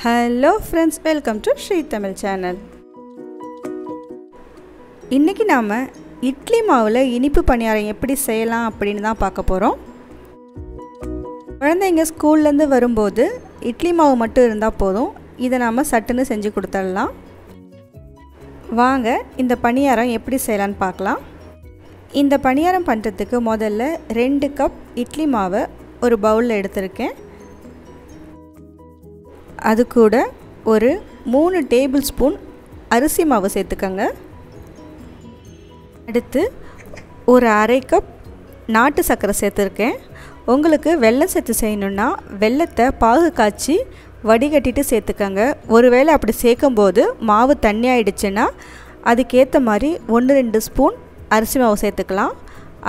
Hello friends, welcome to Sri Tamil channel. இன்னைக்கு நாம இட்லி மாவுல இனிப்பு பணியாரம் எப்படி செய்யலாம் அப்படினு தான் பார்க்க போறோம். குழந்தைங்க ஸ்கூல்ல இருந்து வரும்போது இட்லி மாவு மட்டும் இருந்தா போதும். இத நாம சட்டுன்னு செஞ்சு கொடுத்துடலாம். வாங்க இந்த பணியாரம் எப்படி செய்யலாம்னு பார்க்கலாம். இந்த பணியாரம் பண்றதுக்கு முதல்ல 2 கப் இட்லி மாவை ஒரு பவுல்ல எடுத்துர்க்கேன். அது கூட ஒரு 3 டேபிள் ஸ்பூன் அரிசி மாவு சேர்த்துக்கங்க. அடுத்து ஒரு அரை கப் நாட்டு சர்க்கரை சேர்த்துர்க்கேன். உங்களுக்கு வெல்லம் சேர்த்து செய்யணும்னா வெல்லத்தை பாகு காய்ச்சி வடிகட்டிட்டு சேர்த்துக்கங்க. ஒருவேளை அப்படி சேர்க்கும்போது மாவு தண்ணி ஆயிடுச்சுன்னா அதுக்கேற்ற மாதிரி 1-2 ஸ்பூன் அரிசி மாவு சேர்த்துக்கலாம்.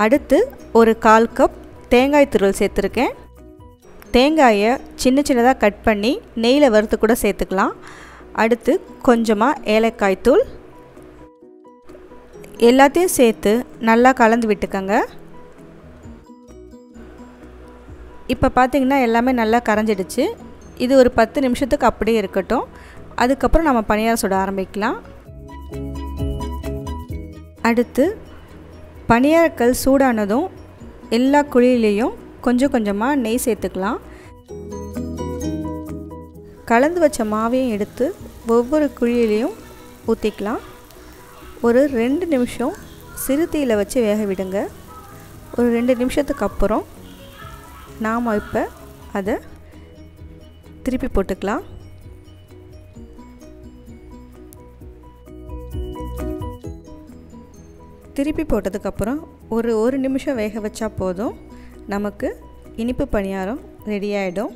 அடுத்து ஒரு 1/4 கப் தேங்காய் துருவல் சேர்த்துருக்கேன். தேங்காயை சின்ன சின்னதாக கட் பண்ணி நெய்யில் வறுத்து கூட சேர்த்துக்கலாம். அடுத்து கொஞ்சமாக ஏலக்காய் தூள் எல்லாத்தையும் சேர்த்து நல்லா கலந்து விட்டுக்கங்க. இப்போ பார்த்திங்கன்னா எல்லாமே நல்லா கரைஞ்சிடுச்சு. இது ஒரு 10 நிமிஷத்துக்கு அப்படியே இருக்கட்டும். அதுக்கப்புறம் நம்ம பணியாரம் சுட ஆரம்பிக்கலாம். அடுத்து பணியாரக்கல் சூடானதும் எல்லா குழியிலையும் கொஞ்சம் கொஞ்சமாக நெய் சேர்த்துக்கலாம். கலந்து வச்ச மாவையும் எடுத்து ஒவ்வொரு குழியிலையும் ஊற்றிக்கலாம். ஒரு 2 நிமிஷம் சிறு தீயில வச்சு வேக விடுங்க. ஒரு 2 நிமிஷத்துக்கு அப்புறம் நாம் இப்போ அதை திருப்பி போட்டுக்கலாம். திருப்பி போட்டதுக்கப்புறம் ஒரு நிமிஷம் வேக வச்சா போதும். நமக்கு இனிப்பு பணியாரம் ரெடி ஆகிடும்.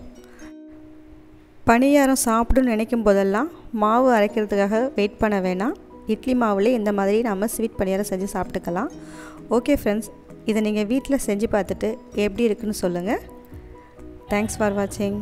பணியாரம் சாப்பிடுன்னு நினைக்கும் போதெல்லாம் மாவு அரைக்கிறதுக்காக வெயிட் பண்ண வேணாம். இட்லி மாவுலே இந்த மாதிரி நம்ம ஸ்வீட் பணியாரம் செஞ்சு சாப்பிட்டுக்கலாம். ஓகே ஃப்ரெண்ட்ஸ், இதை நீங்கள் வீட்டில் செஞ்சு பார்த்துட்டு எப்படி இருக்குன்னு சொல்லுங்கள். தேங்க்ஸ் ஃபார் வாட்சிங்.